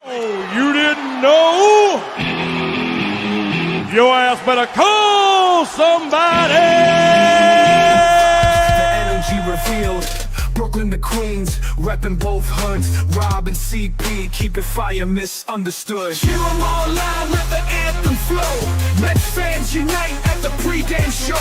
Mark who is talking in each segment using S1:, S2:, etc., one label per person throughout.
S1: Oh, you didn't know? Your ass better call somebody!
S2: The energy revealed. Brooklyn to Queens, reppin' both hoods. Rob and CP, keep it fire, misunderstood. Cheer 'em all loud, let the anthem flow. Mets fans unite at the pregame show.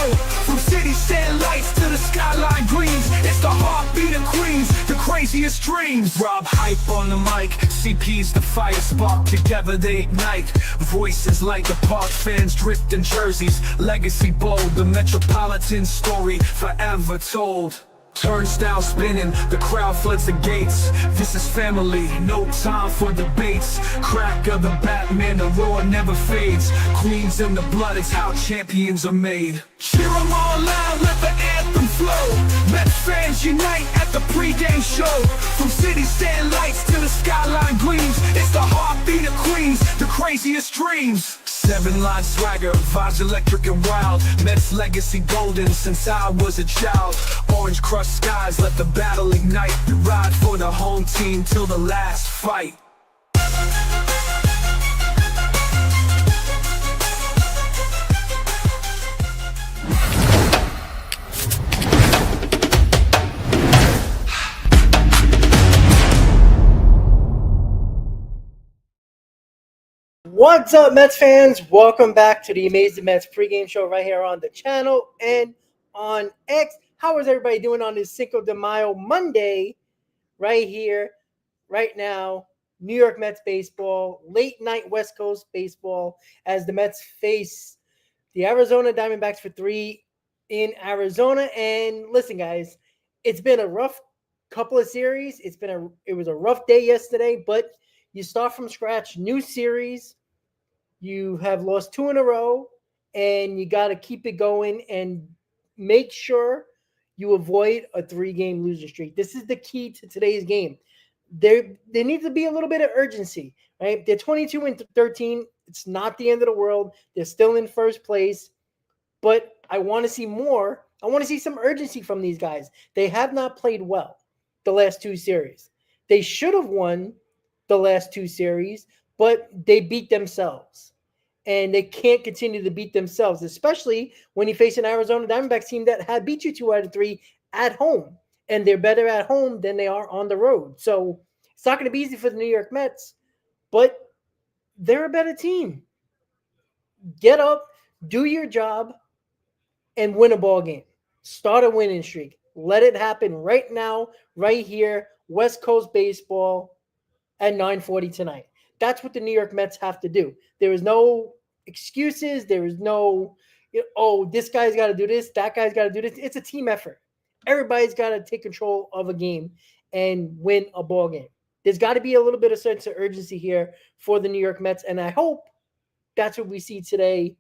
S2: From city sand lights to the skyline greens, it's the heartbeat of Queens, the craziest dreams. Rob hype on the mic, CP's the fire spark. Together they ignite. Voices like the park fans drift in jerseys. Legacy bold, the Metropolitan story forever told. Turnstile spinning, the crowd floods the gates. This is family, no time for debates. Crack of the Batman, the roar never fades. Queens in the blood, it's how champions are made. Cheer 'em all loud, let the anthem flow. Mets fans unite at the pregame show. From city stand lights to the skyline gleams, it's the heartbeat of Queens, the craziest dreams. 7-line swagger, vibes electric and wild. Mets legacy golden since I was a child. Orange crushed skies, let the battle ignite. Ride for the home team till the last fight.
S3: What's up, Mets fans? Welcome back to the Amazing Mets pregame show right here on the channel and on X. How is everybody doing on this Cinco de Mayo Monday right here, right now? New York Mets baseball, late night West Coast baseball as the Mets face the Arizona DiamondBacks for 3 in Arizona. And listen, guys, it's been a rough couple of series. It was a rough day yesterday, but you start from scratch, new series. You have lost 2 in a row, and you got to keep it going and make sure you avoid a 3-game losing streak. This is the key to today's game. There needs to be a little bit of urgency, right? They're 22-13. It's not the end of the world. They're still in first place, but I want to see more. I want to see some urgency from these guys. They have not played well the last 2 series. They should have won the last 2 series, but they beat themselves. And they can't continue to beat themselves, especially when you face an Arizona Diamondbacks team that had beat you 2 out of 3 at home. And they're better at home than they are on the road. So it's not going to be easy for the New York Mets, but they're a better team. Get up, do your job, and win a ball game. Start a winning streak. Let it happen right now, right here, West Coast baseball at 9:40 tonight. That's what the New York Mets have to do. There is no excuses. There is no, this guy's got to do this, that guy's got to do this. It's a team effort. Everybody's got to take control of a game and win a ball game. There's got to be a little bit of sense of urgency here for the New York Mets, and I hope that's what we see today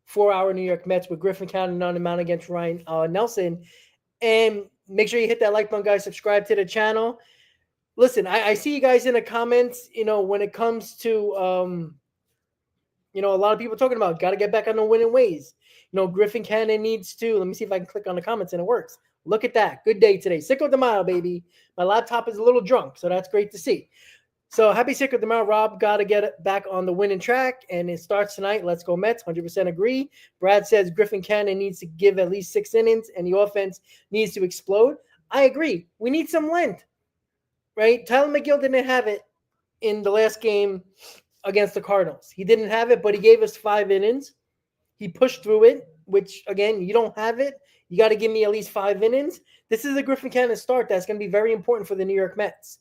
S3: for our New York Mets with Griffin Canning on the mound against Ryan Nelson. And make sure you hit that like button, guys. Subscribe to the channel. Listen, I see you guys in the comments, when it comes to, a lot of people talking about got to get back on the winning ways. Griffin Canning needs to. Let me see if I can click on the comments and it works. Look at that. Good day today. Cinco de Mayo, baby. My laptop is a little drunk, so that's great to see. So happy Cinco de Mayo. Rob got to get it back on the winning track, and it starts tonight. Let's go Mets. 100% agree. Brad says Griffin Canning needs to give at least 6 innings, and the offense needs to explode. I agree. We need some length. Right? Tyler McGill didn't have it in the last game against the Cardinals. He didn't have it, but he gave us 5 innings. He pushed through it, which, again, you don't have it. You got to give me at least 5 innings. This is a Griffin Canning start that's going to be very important for the New York Mets.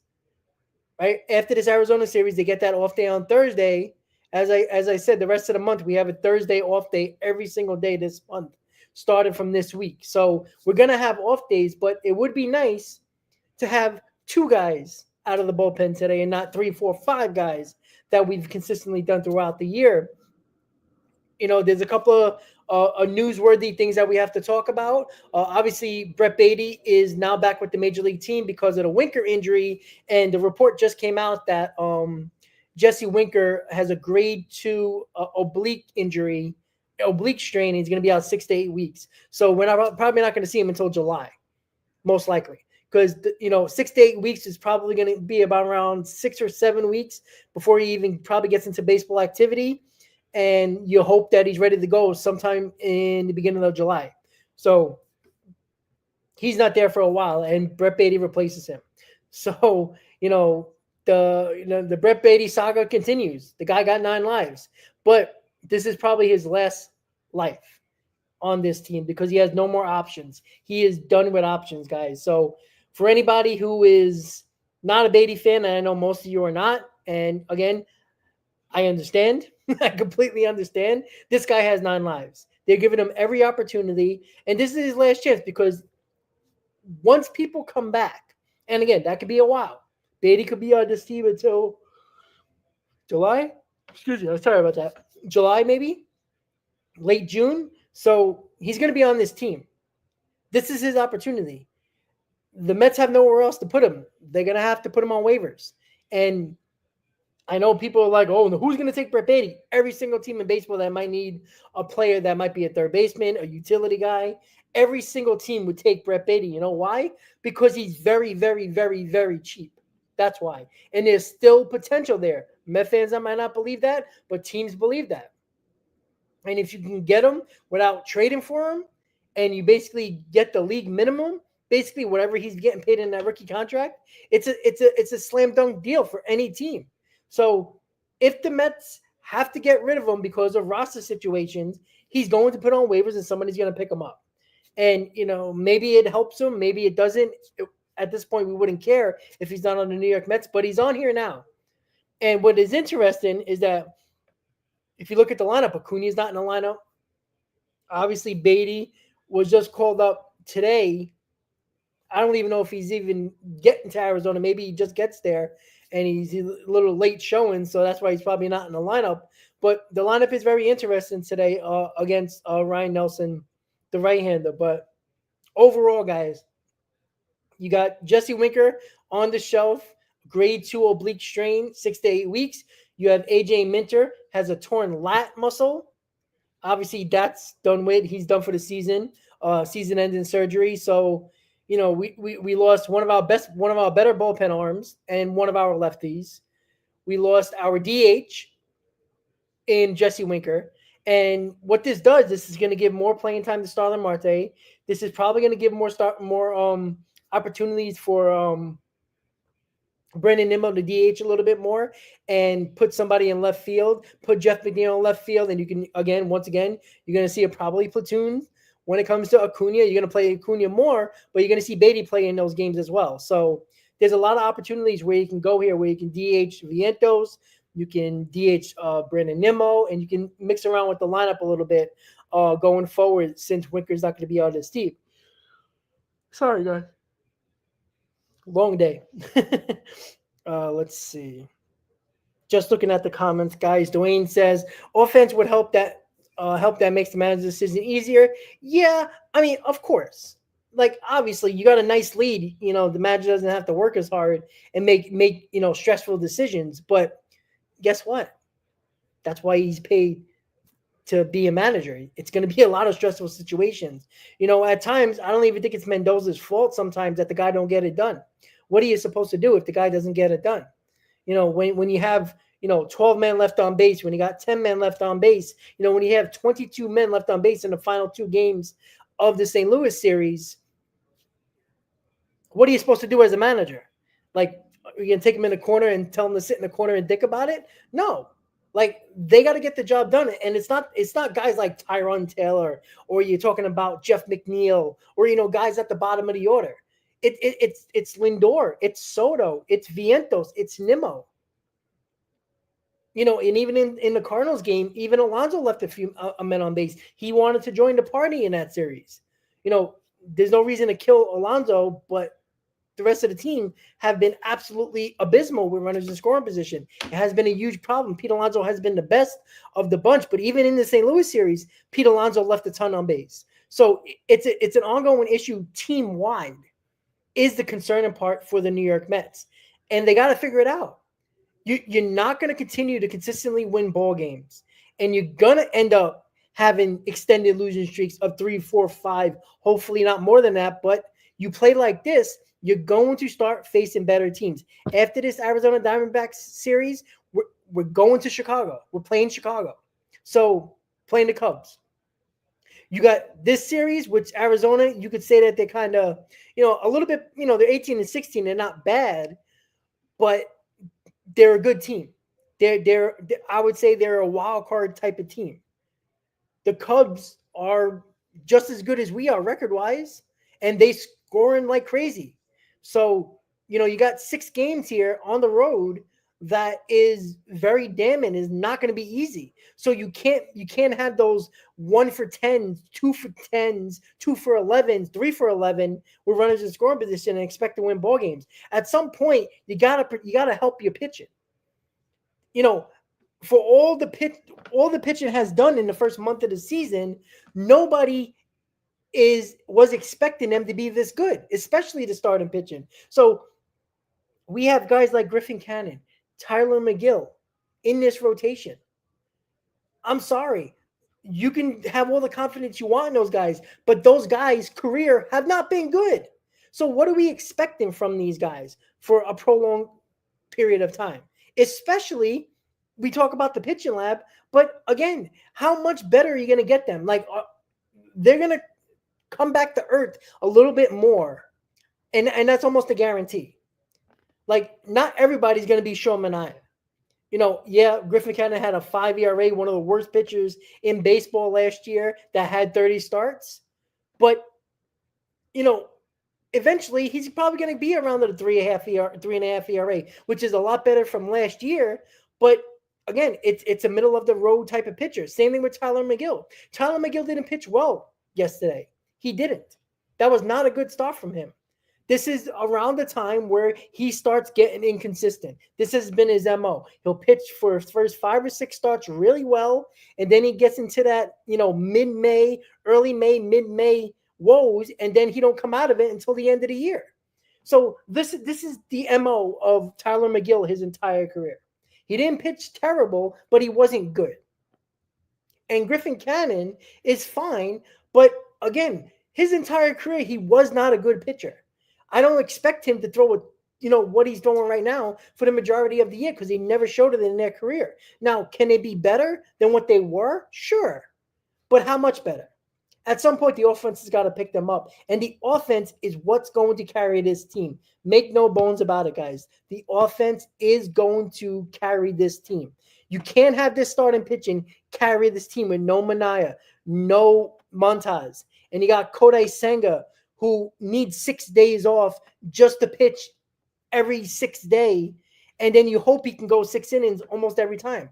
S3: Right? After this Arizona series, they get that off day on Thursday. As I said, the rest of the month, we have a Thursday off day every single day this month, starting from this week. So we're going to have off days, but it would be nice to have 2 guys out of the bullpen today and not 3, 4, 5 guys that we've consistently done throughout the year. There's a couple of newsworthy things that we have to talk about. Obviously, Brett Beatty is now back with the Major League team because of the Winker injury, and the report just came out that Jesse Winker has a grade 2 oblique injury, oblique strain, and he's going to be out 6 to 8 weeks. So we're probably not going to see him until July, most likely. because 6 to 8 weeks is probably going to be about around 6 or 7 weeks before he even probably gets into baseball activity. And you hope that he's ready to go sometime in the beginning of July. So he's not there for a while, and Brett Beatty replaces him. So, the Brett Beatty saga continues. The guy got 9 lives, but this is probably his last life on this team because he has no more options. He is done with options, guys. So for anybody who is not a Beatty fan, and I know most of you are not, and again, I understand. I completely understand. This guy has 9 lives. They're giving him every opportunity, and this is his last chance because once people come back, and again, that could be a while. Beatty could be on this team until July. Excuse me, I'm sorry about that. July, maybe late June. So he's going to be on this team. This is his opportunity. The Mets have nowhere else to put him. They're going to have to put him on waivers. And I know people are like, oh, who's going to take Brett Beatty? Every single team in baseball that might need a player that might be a third baseman, a utility guy. Every single team would take Brett Beatty. You know why? Because he's very, very, very, very cheap. That's why. And there's still potential there. Met fans that might not believe that, but teams believe that. And if you can get him without trading for him, and you basically get the league minimum, basically whatever he's getting paid in that rookie contract, it's a slam dunk deal for any team. So if the Mets have to get rid of him because of roster situations, he's going to put on waivers and somebody's going to pick him up. And, maybe it helps him. Maybe it doesn't. At this point, we wouldn't care if he's not on the New York Mets, but he's on here now. And what is interesting is that if you look at the lineup, Acuna's not in the lineup. Obviously, Beatty was just called up today. I don't even know if he's even getting to Arizona. Maybe he just gets there, and he's a little late showing, so that's why he's probably not in the lineup. But the lineup is very interesting today against Ryan Nelson, the right-hander. But overall, guys, you got Jesse Winker on the shelf, grade 2 oblique strain, 6 to 8 weeks. You have AJ Minter, has a torn lat muscle. Obviously, that's done with. He's done for the season, season-ending surgery. So, we lost one of our better bullpen arms and one of our lefties. We lost our DH in Jesse Winker. And what this does, this is going to give more playing time to Starlin Marte. This is probably going to give more opportunities for Brandon Nimmo to DH a little bit more and put somebody in left field, put Jeff McNeil in left field, and you can, once again, you're going to see a probably platoon. When it comes to Acuna, you're going to play Acuna more, but you're going to see Beatty play in those games as well. So there's a lot of opportunities where you can go here, where you can DH Vientos, you can DH Brandon Nimmo, and you can mix around with the lineup a little bit going forward since Winker's not going to be on this team. Sorry, guys. Long day. Let's see. Just looking at the comments, guys. Dwayne says offense would help that makes the manager's decision easier. Yeah, I mean, of course. Like, obviously, you got a nice lead. The manager doesn't have to work as hard and make stressful decisions. But guess what? That's why he's paid to be a manager. It's going to be a lot of stressful situations. At times, I don't even think it's Mendoza's fault sometimes that the guy don't get it done. What are you supposed to do if the guy doesn't get it done? When you have 12 men left on base, when you got 10 men left on base, when you have 22 men left on base in the final 2 games of the St. Louis series, what are you supposed to do as a manager? Like, are you going to take them in the corner and tell them to sit in the corner and think about it? No. Like, they got to get the job done. And it's not guys like Tyrone Taylor, or you're talking about Jeff McNeil, or, guys at the bottom of the order. It's Lindor, it's Soto, it's Vientos, it's Nimmo. And even in the Cardinals game, even Alonso left a few men on base. He wanted to join the party in that series. There's no reason to kill Alonso, but the rest of the team have been absolutely abysmal with runners in scoring position. It has been a huge problem. Pete Alonso has been the best of the bunch, but even in the St. Louis series, Pete Alonso left a ton on base. So it's an ongoing issue team-wide is the concerning part for the New York Mets. And they got to figure it out. You're not going to continue to consistently win ball games, and you're going to end up having extended losing streaks of 3, 4, 5, hopefully not more than that. But you play like this, You're going to start facing better teams. After this Arizona Diamondbacks series, we're going to Chicago. We're playing Chicago. So playing the Cubs. You got this series, which Arizona, you could say that they're kind of, a little bit, they're 18 and 16. They're not bad, but they're a good team. They're I would say they're a wild card type of team. The Cubs are just as good as we are record-wise, and they scoring like crazy. So, you got 6 games here on the road that is very damning, is not going to be easy. So you can't have those 1 for 10s, 2 for 10s, 2 for 11s, 3 for 11 with runners in scoring position and expect to win ball games. At some point, you gotta help your pitching. For all the pitching has done in the first month of the season, nobody was expecting them to be this good, especially the starting pitching. So we have guys like Griffin Canning, Tyler McGill in this rotation. I'm sorry. You can have all the confidence you want in those guys, but those guys' career have not been good. So what are we expecting from these guys for a prolonged period of time? Especially, we talk about the pitching lab, but again, how much better are you going to get them? Like, they're going to come back to earth a little bit more, and that's almost a guarantee. Like, not everybody's going to be Sean Manaea. Griffin Canning had a 5 ERA, one of the worst pitchers in baseball last year that had 30 starts. But, eventually he's probably going to be around the 3.5 ERA, which is a lot better from last year. But again, it's a middle of the road type of pitcher. Same thing with Tyler McGill. Tyler McGill didn't pitch well yesterday. He didn't. That was not a good start from him. This is around the time where he starts getting inconsistent. This has been his MO. He'll pitch for his first 5 or 6 starts really well, and then he gets into that, mid-May, early May, mid-May woes, and then he don't come out of it until the end of the year. So this is the MO of Tyler McGill his entire career. He didn't pitch terrible, but he wasn't good. And Griffin Canning is fine, but again, his entire career, he was not a good pitcher. I don't expect him to throw what he's throwing right now for the majority of the year because he never showed it in their career. Now, can they be better than what they were? Sure. But how much better? At some point, the offense has got to pick them up. And the offense is what's going to carry this team. Make no bones about it, guys. The offense is going to carry this team. You can't have this starting pitching carry this team with no Manaea, no Montas. And you got Kodai Senga, who needs 6 days off just to pitch every 6th day. And then you hope he can go 6 innings almost every time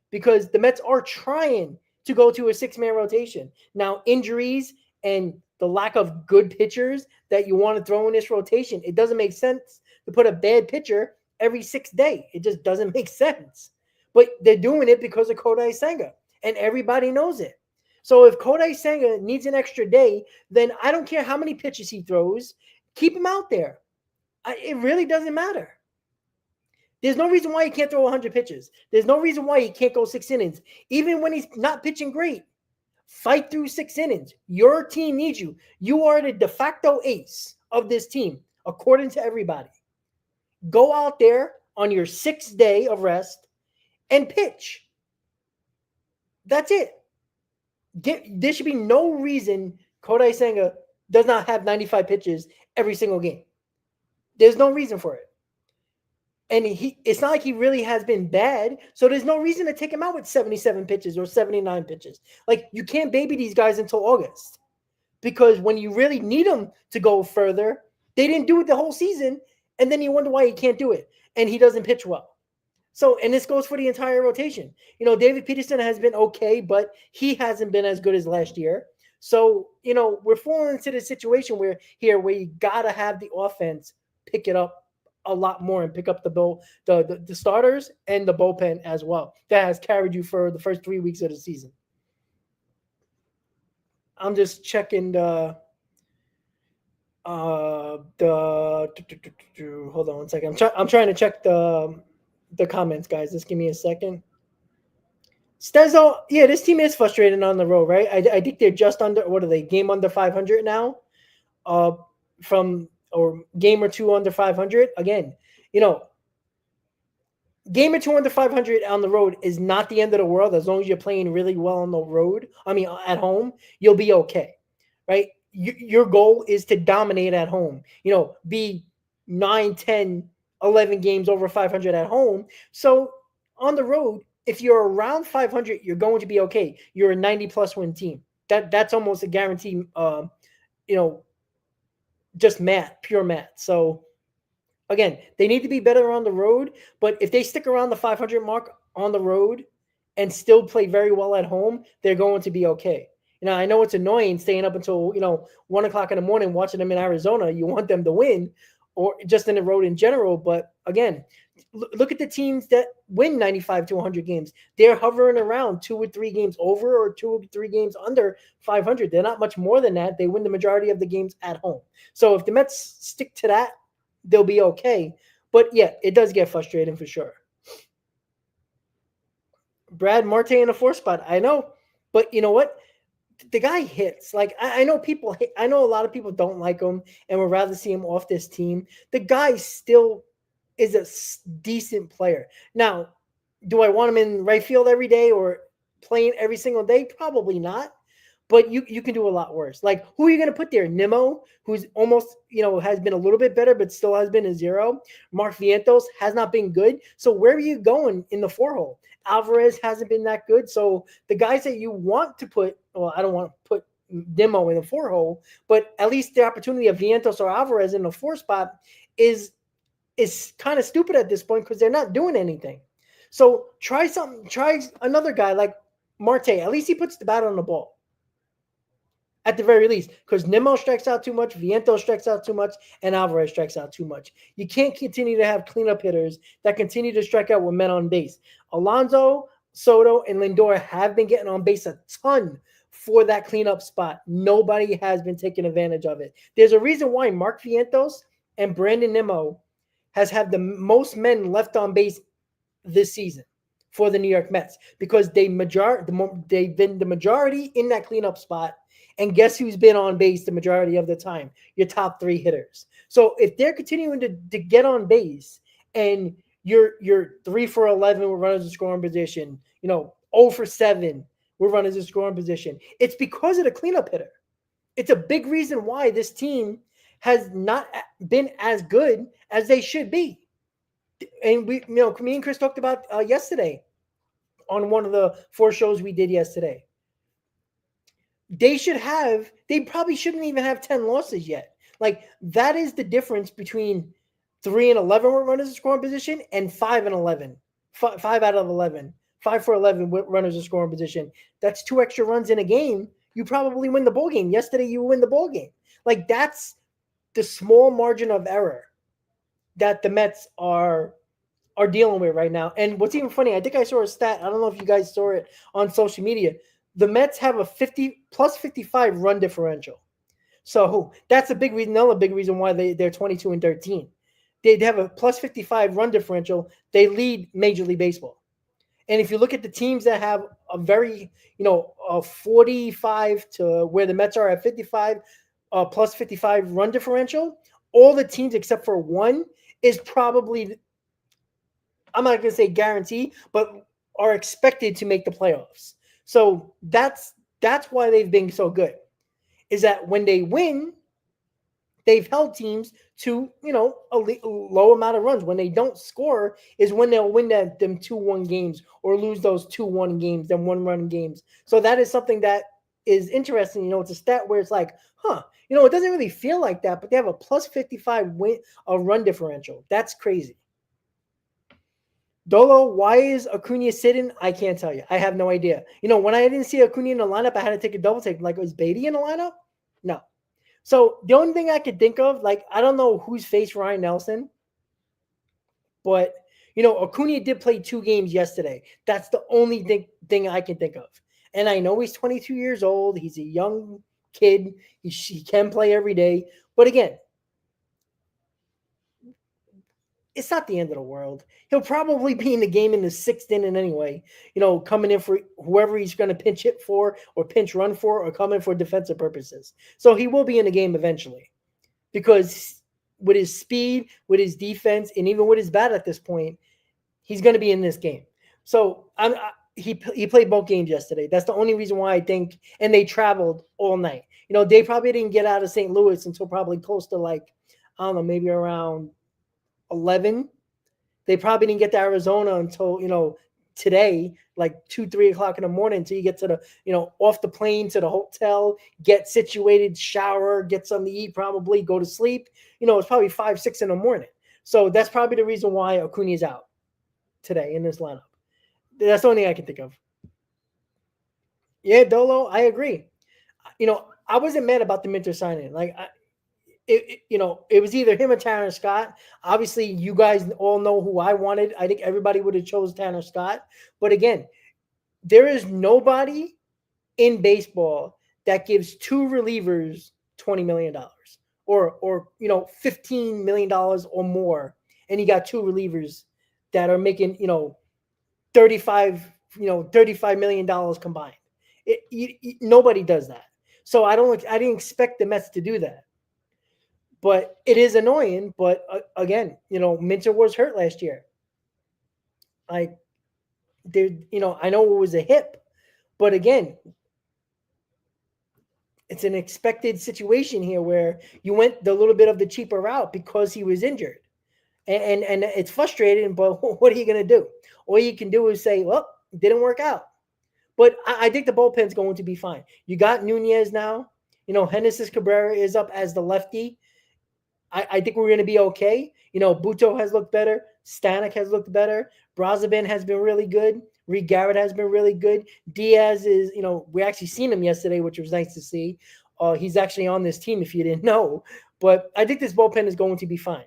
S3: because the Mets are trying to go to a 6-man rotation. Now, injuries and the lack of good pitchers that you want to throw in this rotation, it doesn't make sense to put a bad pitcher every 6th day. It just doesn't make sense. But they're doing it because of Kodai Senga, and everybody knows it. So if Kodai Senga needs an extra day, then I don't care how many pitches he throws. Keep him out there. It really doesn't matter. There's no reason why he can't throw 100 pitches. There's no reason why he can't go 6 innings. Even when he's not pitching great, fight through 6 innings. Your team needs you. You are the de facto ace of this team, according to everybody. Go out there on your 6th day of rest and pitch. That's it. There should be no reason Kodai Senga does not have 95 pitches every single game. There's no reason for it. And it's not like he really has been bad, so there's no reason to take him out with 77 pitches or 79 pitches. Like, you can't baby these guys until August because when you really need them to go further, they didn't do it the whole season, and then you wonder why he can't do it, and he doesn't pitch well. So, and this goes for the entire rotation. David Peterson has been okay, but he hasn't been as good as last year. So, we're falling into the situation where you got to have the offense pick it up a lot more and pick up the starters and the bullpen as well. That has carried you for the first 3 weeks of the season. I'm just checking hold on one second. I'm trying to check the comments, guys. Just give me a second. Stezo, yeah, this team is frustrated on the road, right? I think they're just under, what are they, game under 500 now? From or game or two under 500. Again, game or two under 500 on the road is not the end of the world. As long as you're playing really well on the road, at home, you'll be okay, right? Your goal is to dominate at home, be 9, 10, 11 games over 500 at home. So on the road, if you're around 500, you're going to be okay. You're a 90-plus win team. That's almost a guarantee, just math, pure math. So again, they need to be better on the road, but if they stick around the 500 mark on the road and still play very well at home, they're going to be okay. I know it's annoying staying up until, 1 o'clock in the morning watching them in Arizona. You want them to win, or just in the road in general. But again, look at the teams that win 95 to 100 games. They're hovering around 2 or 3 games over or 2 or 3 games under 500. They're not much more than that. They win the majority of the games at home. So if the Mets stick to that, they'll be okay. But yeah, it does get frustrating for sure. Brad Marte in the 4th spot. I know, but you know what? The guy hits. Like, I know I know a lot of people don't like him and would rather see him off this team. The guy still is a decent player. Now, do I want him in right field every day or playing every single day? Probably not. But you can do a lot worse. Like, who are you going to put there? Nimmo, who's almost, has been a little bit better, but still has been a 0. Mark Vientos has not been good. So where are you going in the 4-hole? Alvarez hasn't been that good. So the guys that you want to put, well, I don't want to put Nimmo in the 4-hole, but at least the opportunity of Vientos or Alvarez in the 4 spot is kind of stupid at this point because they're not doing anything. So try another guy like Marte. At least he puts the bat on the ball. At the very least, because Nimmo strikes out too much, Vientos strikes out too much, and Alvarez strikes out too much. You can't continue to have cleanup hitters that continue to strike out with men on base. Alonso, Soto, and Lindor have been getting on base a ton for that cleanup spot. Nobody has been taking advantage of it. There's a reason why Mark Vientos and Brandon Nimmo has had the most men left on base this season for the New York Mets, because they've been the majority in that cleanup spot. And guess who's been on base the majority of the time? Your top 3 hitters. So if they're continuing to get on base and you're 3 for 11 with runners in scoring position, 0 for 7 with runners in scoring position, it's because of the cleanup hitter. It's a big reason why this team has not been as good as they should be. And me and Chris talked about yesterday on one of the 4 shows we did yesterday. They probably shouldn't even have 10 losses yet. Like, that is the difference between 3 and 11 with runners in scoring position and 5 and 11. 5 out of 11. 5 for 11 with runners in scoring position. That's 2 extra runs in a game. You probably win the ball game. Yesterday, you win the ball game. Like, that's the small margin of error that the Mets are dealing with right now. And what's even funny, I think I saw a stat. I don't know if you guys saw it on social media. The Mets have a plus 55 run differential. So that's a big reason. Another big reason why they're 22-13. They have a plus 55 run differential. They lead Major League Baseball. And if you look at the teams that have a very, a 45 to where the Mets are at 55, plus 55 run differential, all the teams except for one is probably, I'm not going to say guarantee, but are expected to make the playoffs. So that's why they've been so good, is that when they win, they've held teams to, a low amount of runs. When they don't score is when they'll win them 2-1 games or lose those 2-1 games, them 1-run games. So that is something that is interesting. It's a stat where it's like, it doesn't really feel like that, but they have a plus 55 run differential. That's crazy. Dolo, why is Acuna sitting? I can't tell you. I have no idea. When I didn't see Acuna in the lineup, I had to take a double take. Like, was Beatty in the lineup? No. So the only thing I could think of, like, I don't know who's faced Ryan Nelson, but, Acuna did play 2 games yesterday. That's the only thing I can think of. And I know he's 22 years old. He's a young kid. He can play every day. But again, it's not the end of the world. He'll probably be in the game in the 6th inning anyway, coming in for whoever he's going to pinch hit for or pinch run for or come in for defensive purposes. So he will be in the game eventually because with his speed, with his defense, and even with his bat at this point, he's going to be in this game. So he played both games yesterday. That's the only reason why I think. And they traveled all night. They probably didn't get out of St. Louis until probably close to I don't know, maybe around 11. They probably didn't get to Arizona until today, 2-3 o'clock in the morning, until you get to the off the plane to the hotel, get situated, shower, get something to eat, probably go to sleep. It's probably 5-6 in the morning. So that's probably the reason why Acuna's out today in this lineup. That's the only thing I can think of. Yeah, Dolo, I agree. I wasn't mad about the Minter signing. It was either him or Tanner Scott. Obviously, you guys all know who I wanted. I think everybody would have chose Tanner Scott. But again, there is nobody in baseball that gives two relievers $20 million or $15 million or more, and you got two relievers that are making $35 million combined. Nobody does that. So I didn't expect the Mets to do that. But it is annoying. But again, Minter was hurt last year. I know it was a hip, but again, it's an expected situation here where you went the little bit of the cheaper route because he was injured. And it's frustrating, but what are you going to do? All you can do is say, well, it didn't work out. But I think the bullpen's going to be fine. You got Nunez now. Genesis Cabrera is up as the lefty. I think we're going to be okay. Buto has looked better. Stanek has looked better. Brazoban has been really good. Reed Garrett has been really good. Diaz is, we actually seen him yesterday, which was nice to see. He's actually on this team if you didn't know. But I think this bullpen is going to be fine.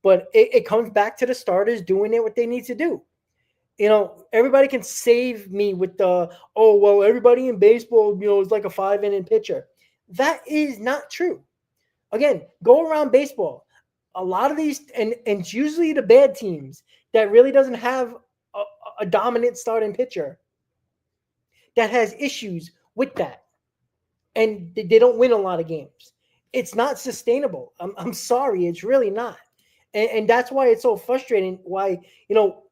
S3: But it comes back to the starters doing what they need to do. Everybody can save me with everybody in baseball, is like a 5-inning pitcher. That is not true. Again, go around baseball. A lot of these, and it's usually the bad teams that really doesn't have a dominant starting pitcher that has issues with that. And they don't win a lot of games. It's not sustainable. I'm sorry. It's really not. And that's why it's so frustrating. Why,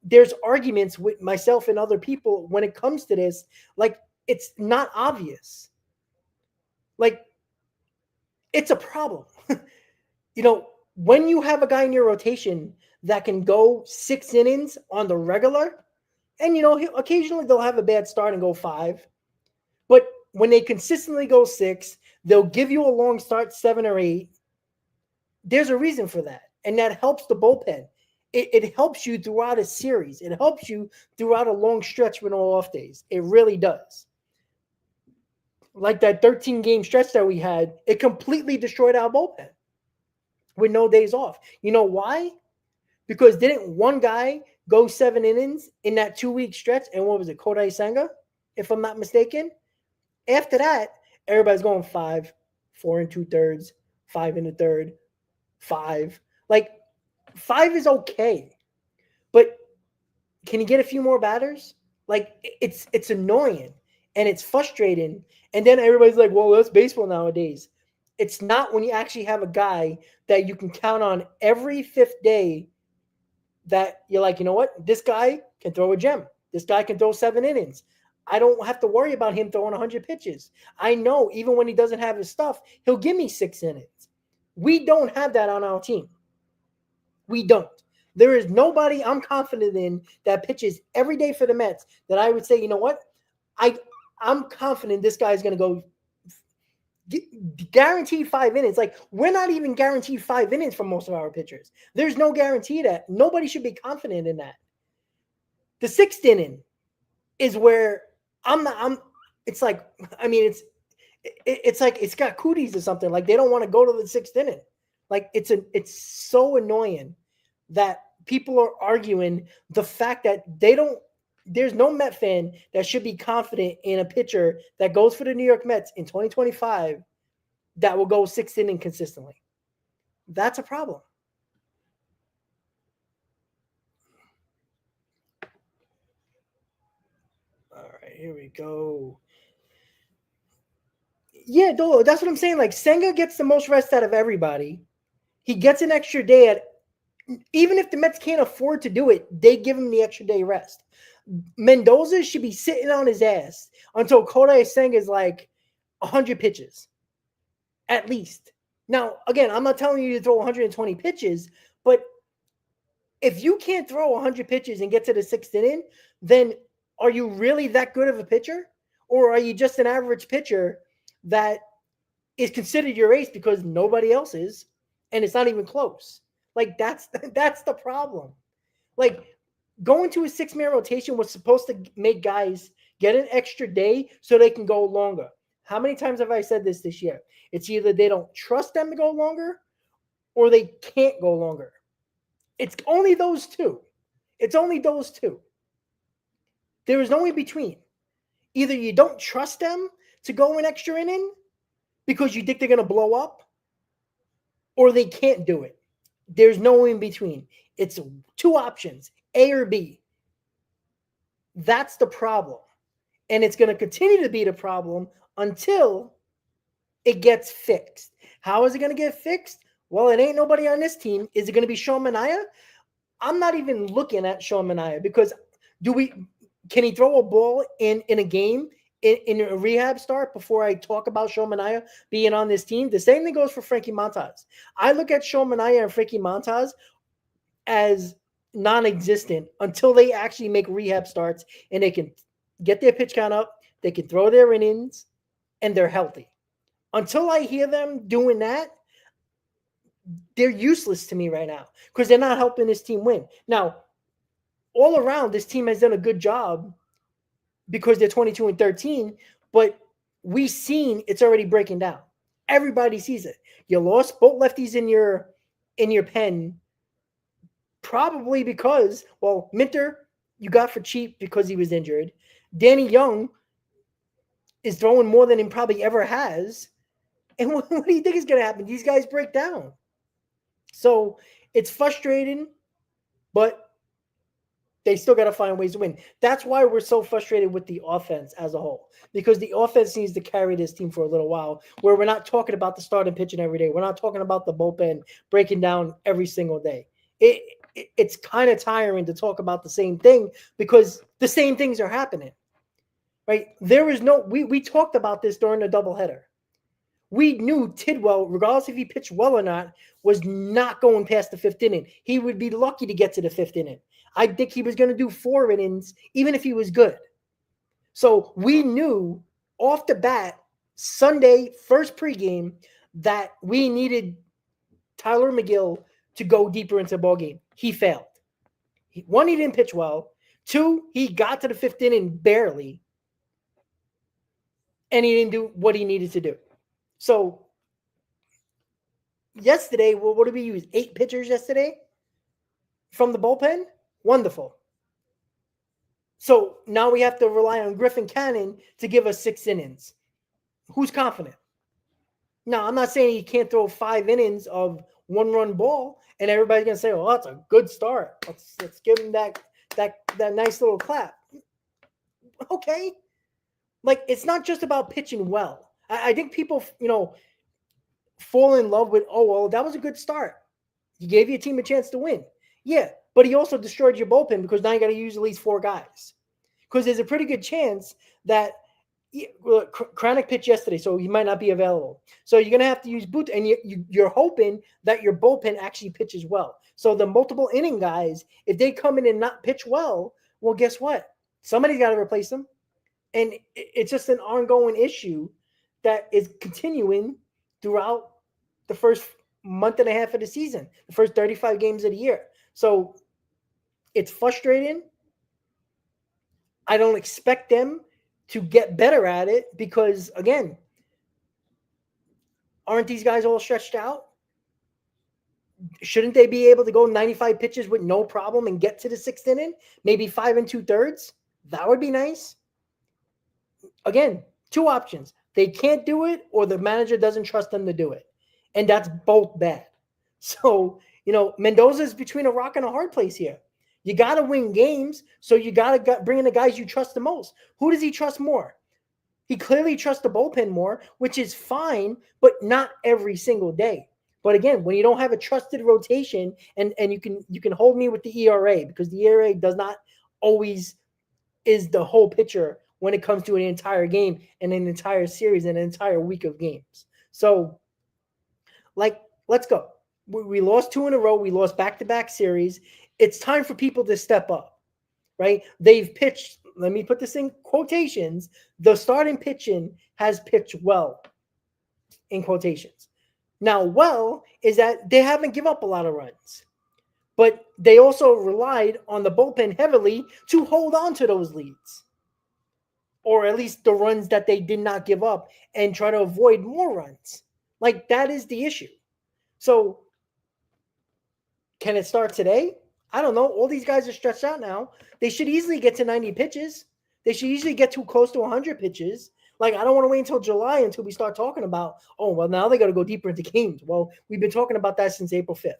S3: there's arguments with myself and other people when it comes to this. It's not obvious. It's a problem. When you have a guy in your rotation that can go 6 innings on the regular, and, occasionally they'll have a bad start and go 5. But when they consistently go 6, they'll give you a long start, 7 or 8. There's a reason for that. And that helps the bullpen. It helps you throughout a series. It helps you throughout a long stretch with no off days. It really does. Like that 13-game stretch that we had, it completely destroyed our bullpen with no days off. You know why? Because didn't one guy go 7 innings in that 2-week stretch? And what was it, Kodai Senga, if I'm not mistaken? After that, everybody's going 5, 4 2/3, 5 1/3, 5. 5 is okay. But can you get a few more batters? It's annoying and it's frustrating. And then everybody's like, well, that's baseball nowadays. It's not when you actually have a guy that you can count on every 5th day that you're like, you know what? This guy can throw a gem. This guy can throw 7 innings. I don't have to worry about him throwing 100 pitches. I know even when he doesn't have his stuff, he'll give me 6 innings. We don't have that on our team. We don't. There is nobody I'm confident in that pitches every day for the Mets that I would say, you know what? I'm confident this guy is going to go guaranteed 5 innings. We're not even guaranteed 5 innings from most of our pitchers. There's no guarantee that. Nobody should be confident in that. The 6th inning is where it's like it's got cooties or something. They don't want to go to the 6th inning. It's so annoying that people are arguing the fact that there's no Met fan that should be confident in a pitcher that goes for the New York Mets in 2025 that will go 6th inning consistently. That's a problem. All right, here we go. Yeah, that's what I'm saying. Senga gets the most rest out of everybody. He gets an extra day even if the Mets can't afford to do it, they give him the extra day rest. Mendoza should be sitting on his ass until Kodai Senga is like 100 pitches, at least. Now, again, I'm not telling you to throw 120 pitches, but if you can't throw 100 pitches and get to the 6th inning, then are you really that good of a pitcher? Or are you just an average pitcher that is considered your ace because nobody else is, and it's not even close? Like, that's the problem. Like, going to a 6-man rotation was supposed to make guys get an extra day so they can go longer. How many times have I said this year? It's either they don't trust them to go longer or they can't go longer. It's only those two. It's only those two. There is no in between. Either you don't trust them to go an extra inning because you think they're going to blow up, or they can't do it. There's no in between. It's two options, A or B. That's the problem. And it's going to continue to be the problem until it gets fixed. How is it going to get fixed? Well, it ain't nobody on this team. Is it going to be Sean Manaea? I'm not even looking at Sean Manaea because can he throw a ball in a game in a rehab start before I talk about Sean Manaea being on this team? The same thing goes for Frankie Montas. I look at Sean Manaea and Frankie Montas as non-existent until they actually make rehab starts and they can get their pitch count up, they can throw their innings, and they're healthy. Until I hear them doing that, they're useless to me right now because they're not helping this team win. Now, all around, this team has done a good job because they're 22-13, but we've seen it's already breaking down. Everybody sees it. You lost both lefties in your pen, probably because, well, Minter you got for cheap because he was injured. Danny Young is throwing more than he probably ever has. And what do you think is going to happen? These guys break down. So it's frustrating, but they still got to find ways to win. That's why we're so frustrated with the offense as a whole, because the offense needs to carry this team for a little while, where we're not talking about the starting pitching every day. We're not talking about the bullpen breaking down every single day. It's kind of tiring to talk about the same thing because the same things are happening, right? There is no, we talked about this during the doubleheader. We knew Tidwell, regardless if he pitched well or not, was not going past the 5th inning. He would be lucky to get to the 5th inning. I think he was going to do 4 innings, even if he was good. So we knew off the bat, Sunday, first pregame, that we needed Tyler McGill to go deeper into the ballgame. He failed. One, he didn't pitch well. 2, he got to the 5th inning barely. And he didn't do what he needed to do. So yesterday, what did we use? 8 pitchers yesterday from the bullpen? Wonderful. So now we have to rely on Griffin Canning to give us 6 innings. Who's confident? Now, I'm not saying he can't throw 5 innings of 1-run ball, and everybody's gonna say, "Oh, that's a good start. Let's give him that nice little clap." Okay, like it's not just about pitching well. I think people, fall in love with, "Oh, well, that was a good start. He gave your team a chance to win." Yeah, but he also destroyed your bullpen because now you got to use at least 4 guys. Because there's a pretty good chance that Kranick pitched yesterday, so he might not be available. So you're going to have to use Booth, and you're hoping that your bullpen actually pitches well. So the multiple inning guys, if they come in and not pitch well, guess what? Somebody's got to replace them. And it's just an ongoing issue that is continuing throughout the first month and a half of the season, the first 35 games of the year. So it's frustrating. I don't expect them to get better at it because, again, aren't these guys all stretched out? Shouldn't they be able to go 95 pitches with no problem and get to the 6th inning? Maybe 5 2/3? That would be nice. Again, 2 options. They can't do it, or the manager doesn't trust them to do it. And that's both bad. So, Mendoza's between a rock and a hard place here. You got to win games, so you got to bring in the guys you trust the most. Who does he trust more? He clearly trusts the bullpen more, which is fine, but not every single day. But again, when you don't have a trusted rotation, and you can hold me with the ERA, because the ERA does not always is the whole picture when it comes to an entire game and an entire series and an entire week of games. So, let's go. We lost 2 in a row. We lost back-to-back series. It's time for people to step up, right? They've pitched, let me put this in quotations, the starting pitching has pitched well, in quotations. Now, well is that they haven't given up a lot of runs, but they also relied on the bullpen heavily to hold on to those leads, or at least the runs that they did not give up, and try to avoid more runs. Like, that is the issue. So, can it start today? I don't know. All these guys are stretched out now. They should easily get to 90 pitches. They should easily get too close to 100 pitches. Like, I don't want to wait until July until we start talking about, oh, well, now they got to go deeper into games. Well, we've been talking about that since April 5th.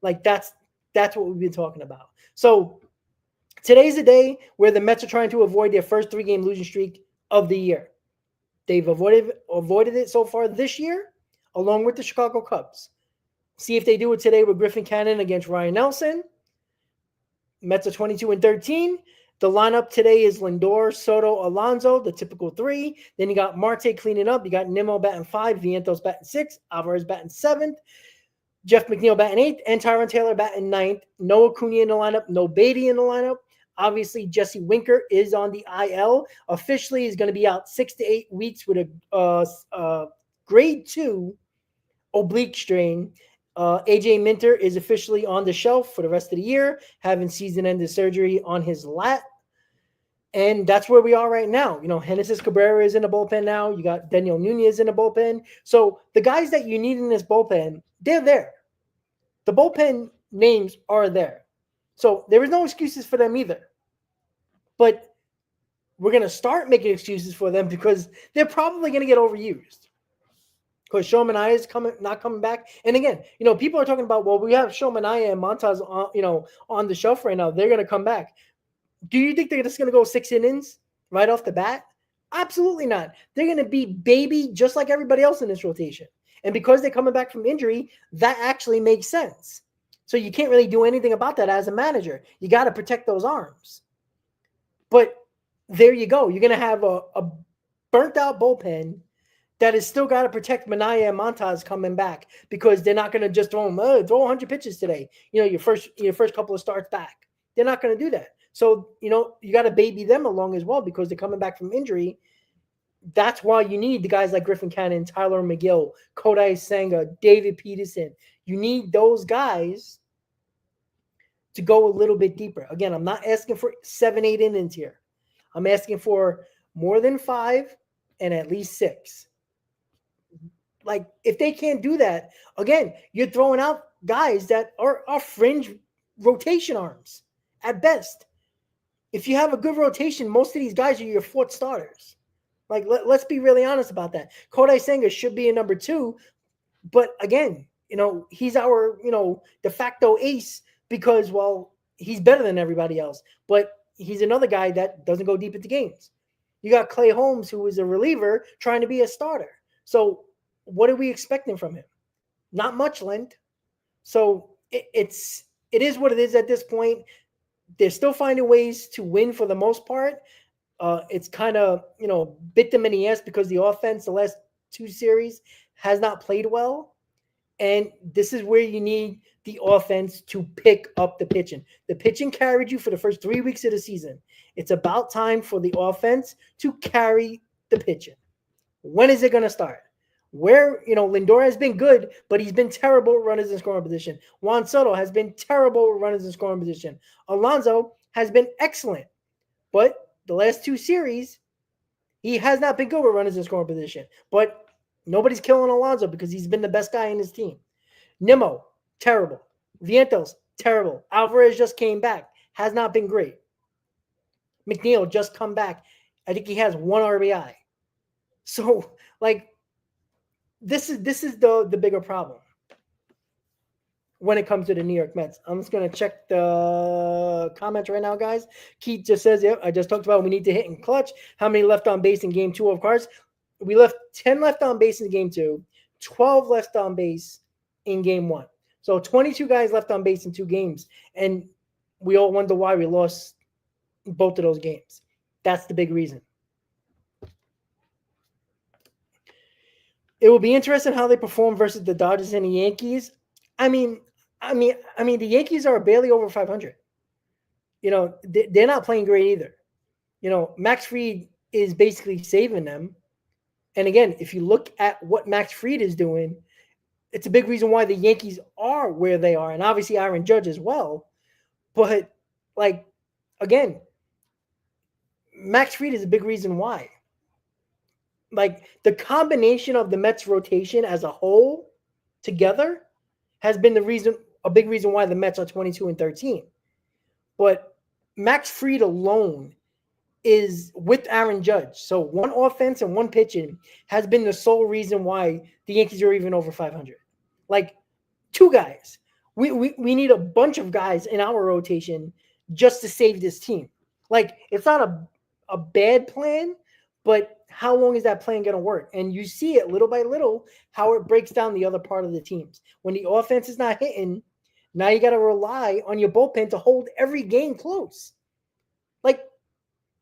S3: Like, that's what we've been talking about. So, today's the day where the Mets are trying to avoid their first 3-game losing streak of the year. They've avoided it so far this year, along with the Chicago Cubs. See if they do it today with Griffin Canning against Ryan Nelson. Mets are 22-13. The lineup today is Lindor, Soto, Alonso, the typical 3. Then you got Marte cleaning up. You got Nimmo batting 5, Vientos batting 6, Alvarez batting 7th, Jeff McNeil batting 8th, and Tyron Taylor batting 9th. No Acuna in the lineup, no Beatty in the lineup. Obviously, Jesse Winker is on the IL. Officially, he's going to be out 6 to 8 weeks with a grade 2 oblique strain. AJ Minter is officially on the shelf for the rest of the year, having season-ending surgery on his lat. And that's where we are right now. You know, Genesis Cabrera is in the bullpen now. You got Daniel Nunez in the bullpen. So the guys that you need in this bullpen, they're there. The bullpen names are there. So there is no excuses for them either. But we're going to start making excuses for them because they're probably going to get overused. Because Shomania is not coming back. And again, you know, people are talking about, well, we have Shomania and Montas on the shelf right now. They're going to come back. Do you think they're just going to go 6 innings right off the bat? Absolutely not. They're going to be baby just like everybody else in this rotation. And because they're coming back from injury, that actually makes sense. So you can't really do anything about that as a manager. You got to protect those arms. But there you go. You're going to have a burnt-out bullpen that has still got to protect Minaya and Montas coming back, because they're not going to just throw 100 pitches today. You know, your first couple of starts back. They're not going to do that. So, you know, you got to baby them along as well because they're coming back from injury. That's why you need the guys like Griffin Canning, Tyler McGill, Kodai Senga, David Peterson. You need those guys to go a little bit deeper. Again, I'm not asking for 7-8 innings here. I'm asking for more than 5 and at least 6. Like, if they can't do that, again, you're throwing out guys that are fringe rotation arms at best. If you have a good rotation, most of these guys are your 4th starters. Like, let's be really honest about that. Kodai Senga should be a number 2, but again, you know, he's our, you know, de facto ace because, well, he's better than everybody else, but he's another guy that doesn't go deep into games. You got Clay Holmes, who is a reliever, trying to be a starter. So what are we expecting from him? Not much, Lent. So it is what it is at this point. They're still finding ways to win for the most part. It's kind of, you know, bit them in the ass because the offense the last 2 series has not played well. And this is where you need the offense to pick up the pitching. The pitching carried you for the first 3 weeks of the season. It's about time for the offense to carry the pitching. When is it going to start? Where, you know, Lindor has been good, but he's been terrible at runners in scoring position. Juan Soto has been terrible at runners in scoring position. Alonso has been excellent, but the last 2 series, he has not been good with runners in scoring position. But nobody's killing Alonso because he's been the best guy in his team. Nimmo, terrible. Vientos, terrible. Alvarez just came back. Has not been great. McNeil just come back. I think he has 1 RBI. So, like, this is the bigger problem when it comes to the New York Mets. I'm just going to check the comments right now, guys. Keith just says, yep, I just talked about we need to hit in clutch. How many left on base in game 2 of cards? We left 10 left on base in game 2, 12 left on base in game 1. So 22 guys left on base in 2 games. And we all wonder why we lost both of those games. That's the big reason. It will be interesting how they perform versus the Dodgers and the Yankees. I mean, the Yankees are barely over 500. They're not playing great either. Max Fried is basically saving them. And again, if you look at what Max Fried is doing, it's a big reason why the Yankees are where they are, and obviously Aaron Judge as well. But again, Max Fried is a big reason why. The combination of the Mets rotation as a whole together has been a big reason why the Mets are 22-13. But Max Fried alone is with Aaron Judge. So one offense and one pitching has been the sole reason why the Yankees are even over 500. 2 guys. We need a bunch of guys in our rotation just to save this team. It's not a bad plan, but how long is that plan going to work? And you see it little by little how it breaks down the other part of the teams. When the offense is not hitting, now you got to rely on your bullpen to hold every game close.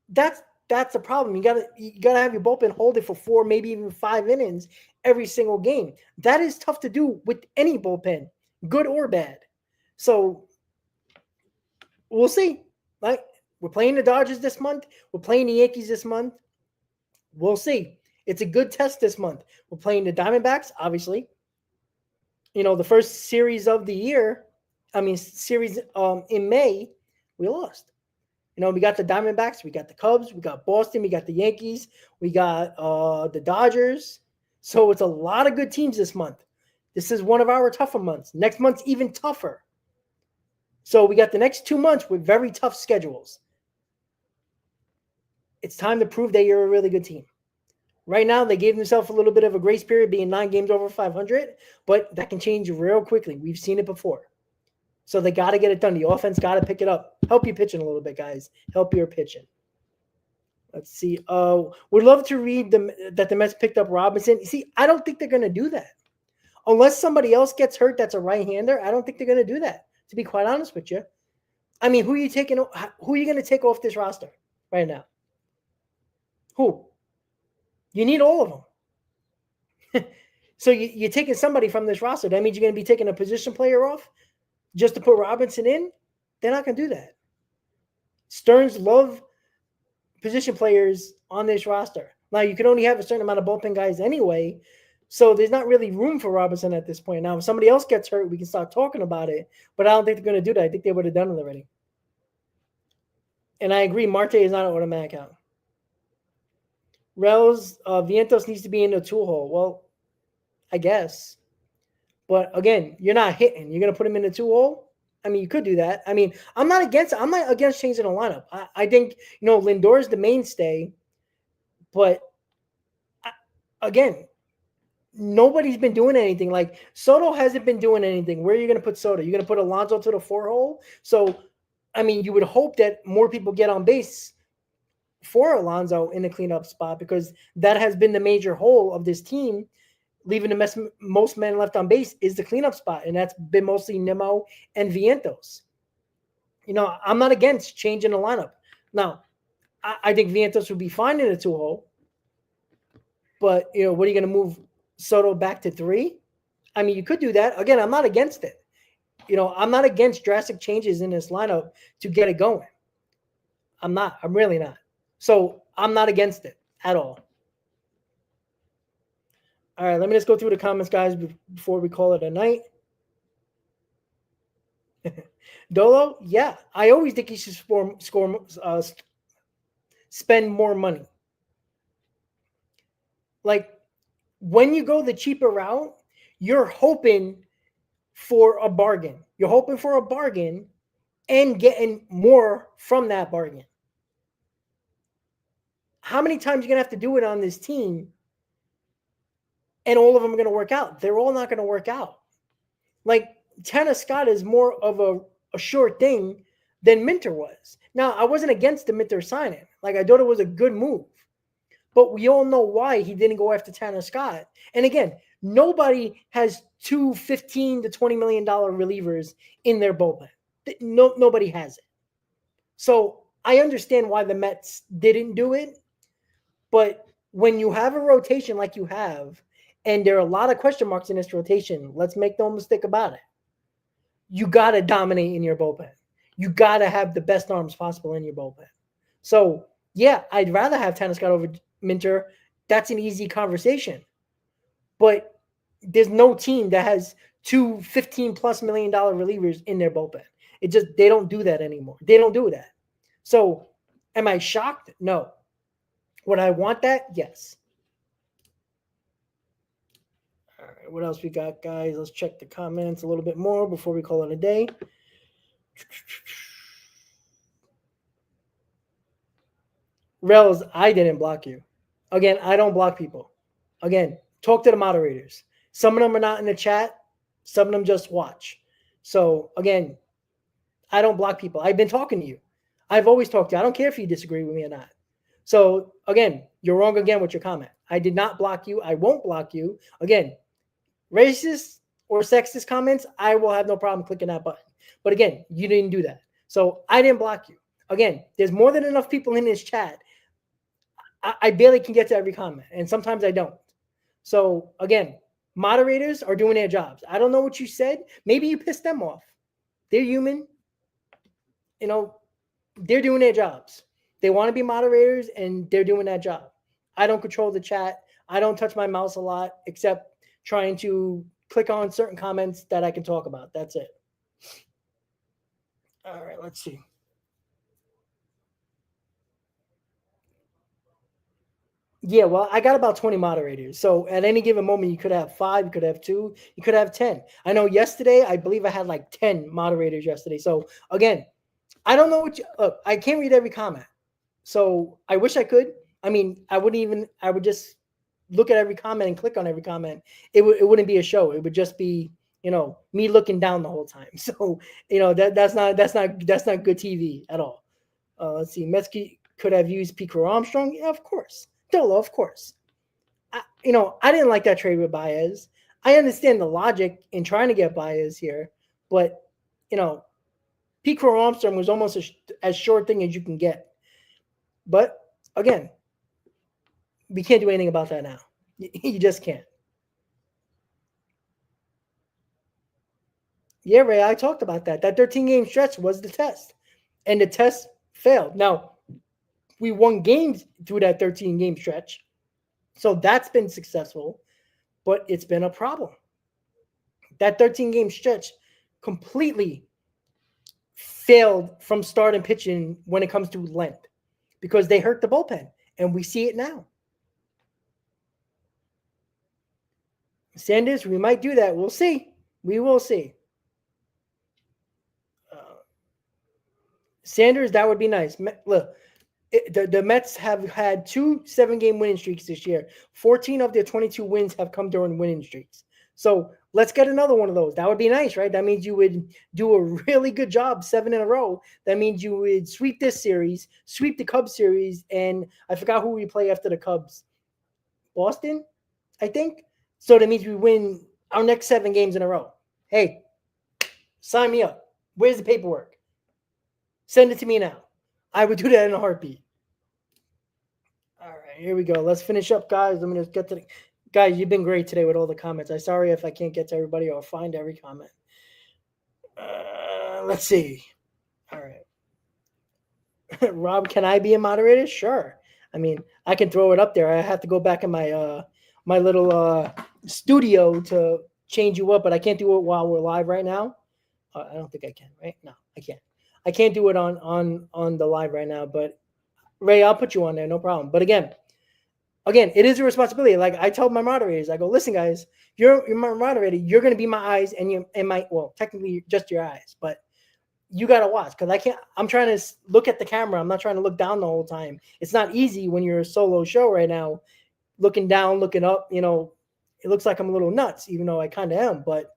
S3: That's the problem. You gotta have your bullpen hold it for 4, maybe even 5 innings every single game. That is tough to do with any bullpen, good or bad. So we'll see. We're playing the Dodgers this month. We're playing the Yankees this month. We'll see. It's a good test this month. We're playing the Diamondbacks, obviously. The first series of the year, series in May, we lost. We got the Diamondbacks, we got the Cubs, we got Boston, we got the Yankees, we got the Dodgers. So it's a lot of good teams this month. This is one of our tougher months. Next month's even tougher. So we got the next 2 months with very tough schedules. It's time to prove that you're a really good team. Right now, they gave themselves a little bit of a grace period being 9 games over 500, but that can change real quickly. We've seen it before. So they got to get it done. The offense got to pick it up. Help you pitching a little bit, guys. Help your pitching. Let's see. Would love to read that the Mets picked up Robinson. See, I don't think they're going to do that. Unless somebody else gets hurt that's a right-hander, I don't think they're going to do that, to be quite honest with you. Who are you going to take off this roster right now? Who? You need all of them. So you're taking somebody from this roster. That means you're going to be taking a position player off just to put Robinson in? They're not going to do that. Stearns love position players on this roster. Now, you can only have a certain amount of bullpen guys anyway, so there's not really room for Robinson at this point. Now, if somebody else gets hurt, we can start talking about it, but I don't think they're going to do that. I think they would have done it already. And I agree, Marte is not an automatic out. Vientos needs to be in the 2-hole. Well, I guess. But again, you're not hitting. You're going to put him in the 2-hole? You could do that. I'm not against changing the lineup. I think, Lindor is the mainstay. But again, nobody's been doing anything. Soto hasn't been doing anything. Where are you going to put Soto? You're going to put Alonso to the 4-hole? So, you would hope that more people get on base for Alonso in the cleanup spot, because that has been the major hole of this team. Leaving the most men left on base is the cleanup spot, and that's been mostly Nimmo and Vientos. I'm not against changing the lineup. Now, I think Vientos would be fine in a 2-hole, but, what are you going to move Soto back to 3? You could do that. Again, I'm not against it. I'm not against drastic changes in this lineup to get it going. I'm not. I'm really not. So I'm not against it at all. All right, let me just go through the comments, guys, before we call it a night. Dolo, yeah, I always think he should spend more money. When you go the cheaper route, you're hoping for a bargain. You're hoping for a bargain and getting more from that bargain. How many times are you going to have to do it on this team? And all of them are going to work out. They're all not going to work out. Tanner Scott is more of a sure thing than Minter was. Now, I wasn't against the Minter signing. I thought it was a good move. But we all know why he didn't go after Tanner Scott. And again, Nobody has two $15 to $20 million relievers in their bullpen. Nobody has it. So I understand why the Mets didn't do it, but when you have a rotation like you have, and there are a lot of question marks in this rotation, let's make no mistake about it. You got to dominate in your bullpen. You got to have the best arms possible in your bullpen. So, yeah, I'd rather have Tanner Scott over Minter. That's an easy conversation. But there's no team that has two $15+ million relievers in their bullpen. They don't do that anymore. They don't do that. So, am I shocked? No. Would I want that? Yes. All right, what else we got, guys? Let's check the comments a little bit more before we call it a day. Rels, I didn't block you. Again, I don't block people. Again, talk to the moderators. Some of them are not in the chat. Some of them just watch. So, again, I don't block people. I've been talking to you. I've always talked to you. I don't care if you disagree with me or not. So, again, you're wrong again with your comment. I did not block you. I won't block you. Again, racist or sexist comments, I will have no problem clicking that button. But again, you didn't do that. So I didn't block you. Again, there's more than enough people in this chat. I barely can get to every comment, and sometimes I don't. So again, moderators are doing their jobs. I don't know what you said. Maybe you pissed them off. They're human. You know, they're doing their jobs. They want to be moderators, and they're doing that job. I don't control the chat. I don't touch my mouse a lot, except trying to click on certain comments that I can talk about. That's it. All right, let's see. Yeah, well, I got about 20 moderators. So at any given moment, you could have 5, you could have 2, you could have 10. I know yesterday, I believe I had like 10 moderators yesterday. So again, I don't know what look, I can't read every comment. So I wish I could. I mean, I would just look at every comment and click on every comment. It wouldn't be a show. It would just be, me looking down the whole time. So, that's not good TV at all. Let's see. Metsky could have used Pico Armstrong. Yeah, of course. Dolo, of course. I didn't like that trade with Baez. I understand the logic in trying to get Baez here, but, Pico Armstrong was almost as short thing as you can get. But, again, we can't do anything about that now. You just can't. Yeah, Ray, I talked about that. That 13-game stretch was the test, and the test failed. Now, we won games through that 13-game stretch, so that's been successful, but it's been a problem. That 13-game stretch completely failed from start and pitching when it comes to length because they hurt the bullpen, and we see it now. Sanders, we might do that. We'll see. We will see. Sanders, that would be nice. Look, the Mets have had 2 7-game winning streaks this year. 14 of their 22 wins have come during winning streaks. So let's get another one of those. That would be nice, right? That means you would do a really good job 7 in a row. That means you would sweep this series, sweep the Cubs series, and I forgot who we play after the Cubs. Boston, I think. So that means we win our next 7 games in a row. Hey, sign me up. Where's the paperwork? Send it to me now. I would do that in a heartbeat. All right, here we go. Let's finish up, guys. Let me just get to the guys. You've been great today with all the comments. I'm sorry if I can't get to everybody or find every comment. Let's see. All right. Rob, can I be a moderator? Sure. I mean, I can throw it up there. I have to go back in my my little studio to change you up, but I can't do it while we're live right now. I don't think I can, right? No, I can't. I can't do it on the live right now, but Ray, I'll put you on there, no problem. But again, it is a responsibility. Like I tell my moderators, I go, listen, guys, you're my moderator. You're going to be my eyes and technically just your eyes, but you got to watch because I'm trying to look at the camera. I'm not trying to look down the whole time. It's not easy when you're a solo show right now, looking down, looking up. It looks like I'm a little nuts, even though I kind of am, but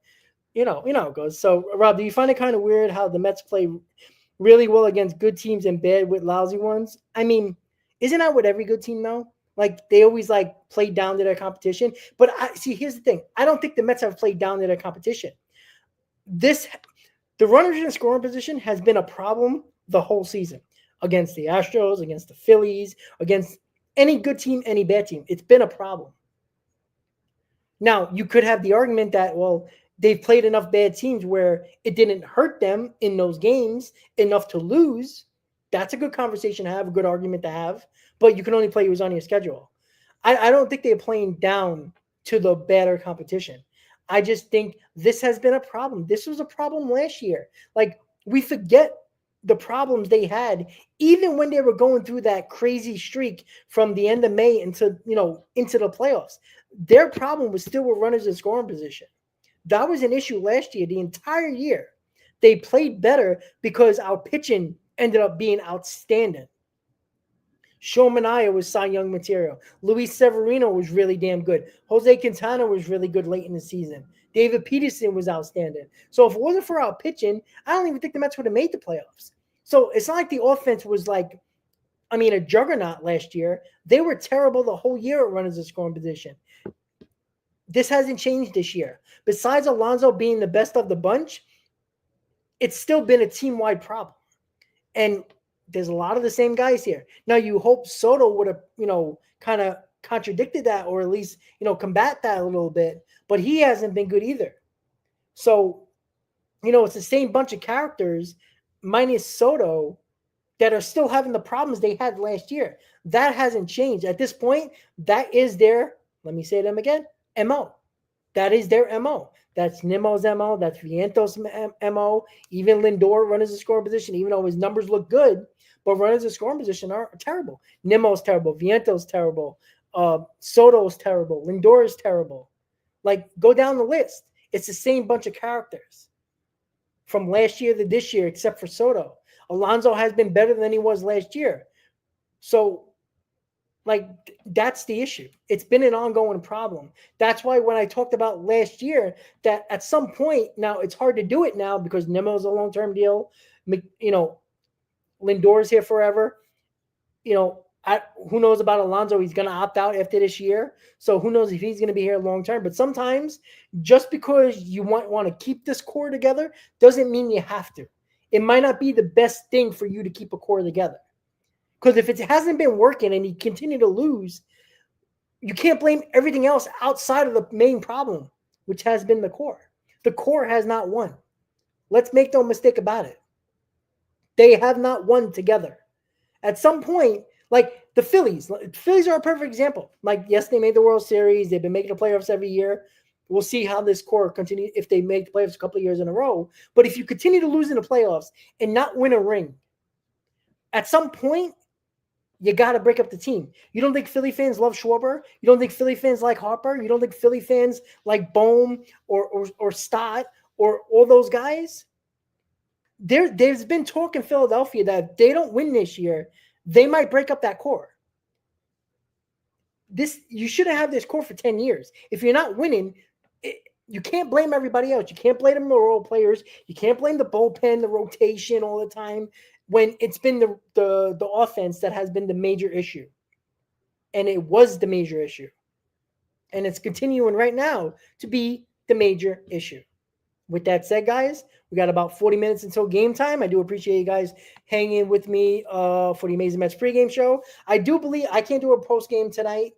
S3: you know how it goes. So, Rob, do you find it kind of weird how the Mets play really well against good teams and bad with lousy ones? I mean, isn't that with every good team, though? Like they always like play down to their competition. But here's the thing. I don't think the Mets have played down to their competition. The runners in scoring position has been a problem the whole season against the Astros, against the Phillies, against any good team, any bad team. It's been a problem. Now, you could have the argument that, well, they've played enough bad teams where it didn't hurt them in those games enough to lose. That's a good conversation to have, a good argument to have, but you can only play who's on your schedule. I don't think they're playing down to the better competition. I just think this has been a problem. This was a problem last year. Like, we forget the problems they had, even when they were going through that crazy streak from the end of May into the playoffs. Their problem was still with runners in scoring position. That was an issue last year, the entire year. They played better because our pitching ended up being outstanding. Sean Manaea was Cy Young material. Luis Severino was really damn good. Jose Quintana was really good late in the season. David Peterson was outstanding. So if it wasn't for our pitching, I don't even think the Mets would have made the playoffs. So it's not like the offense was like, a juggernaut last year. They were terrible the whole year at runners in scoring position. This hasn't changed this year. Besides Alonso being the best of the bunch, it's still been a team-wide problem. And there's a lot of the same guys here. Now, you hope Soto would have, kind of contradicted that or at least, combat that a little bit. But he hasn't been good either. So, it's the same bunch of characters minus Soto that are still having the problems they had last year. That hasn't changed. At this point, that is their, let me say them again, MO. That is their MO. That's Nimmo's MO. That's Vientos' MO. Even Lindor, runners in scoring position, even though his numbers look good, but runners in scoring position are terrible. Nimmo's terrible. Vientos' terrible. Soto's terrible. Lindor is terrible. Like, go down the list. It's the same bunch of characters from last year to this year, except for Soto. Alonso has been better than he was last year. So, that's the issue. It's been an ongoing problem. That's why when I talked about last year, that at some point, now it's hard to do it now because Nimmo's a long-term deal. Lindor's here forever. Who knows about Alonso? He's going to opt out after this year. So who knows if he's going to be here long-term. But sometimes just because you might want to keep this core together doesn't mean you have to. It might not be the best thing for you to keep a core together. Because if it hasn't been working and you continue to lose, you can't blame everything else outside of the main problem, which has been the core. The core has not won. Let's make no mistake about it. They have not won together. At some point, like the Phillies are a perfect example. Like, yes, they made the World Series. They've been making the playoffs every year. We'll see how this core continues if they make the playoffs a couple of years in a row. But if you continue to lose in the playoffs and not win a ring, at some point, you got to break up the team. You don't think Philly fans love Schwarber? You don't think Philly fans like Harper? You don't think Philly fans like Bohm or Stott or all those guys? There's been talk in Philadelphia that if they don't win this year, they might break up that core. You shouldn't have this core for 10 years. If you're not winning, you can't blame everybody else. You can't blame the role players. You can't blame the bullpen, the rotation all the time, when it's been the offense that has been the major issue. And it was the major issue. And it's continuing right now to be the major issue. With that said, guys, we got about 40 minutes until game time. I do appreciate you guys hanging with me for the Amazing Mets pregame show. I do believe I can't do a post game tonight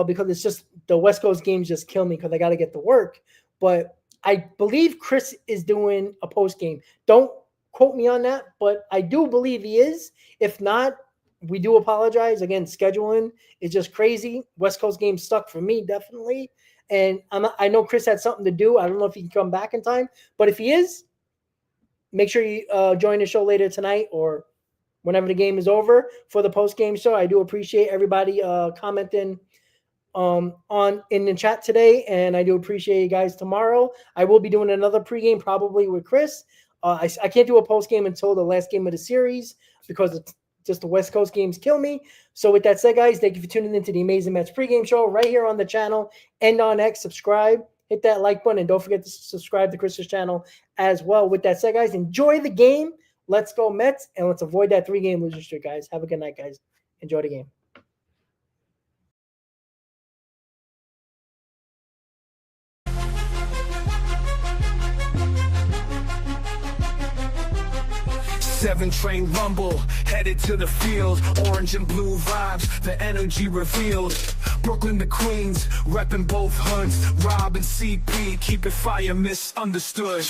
S3: because it's just the West Coast games just kill me because I got to get to work. But I believe Chris is doing a post game. Don't quote me on that, but I do believe he is. If not, we do apologize. Again, scheduling is just crazy. West Coast game stuck for me, definitely. And I know Chris had something to do. I don't know if he can come back in time. But if he is, make sure you join the show later tonight or whenever the game is over for the post-game show. I do appreciate everybody commenting in the chat today, and I do appreciate you guys tomorrow. I will be doing another pregame probably with Chris. I can't do a postgame until the last game of the series because it's just the West Coast games kill me. So with that said, guys, thank you for tuning into the Amazing Mets pregame show right here on the channel and on X. Subscribe, hit that like button, and don't forget to subscribe to Chris's channel as well. With that said, guys, enjoy the game. Let's go Mets, and let's avoid that 3-game losing streak, guys. Have a good night, guys. Enjoy the game.
S2: 7 train rumble, headed to the field. Orange and blue vibes, the energy revealed. Brooklyn to Queens, repping both hoods. Rob and CP, keep it fire misunderstood.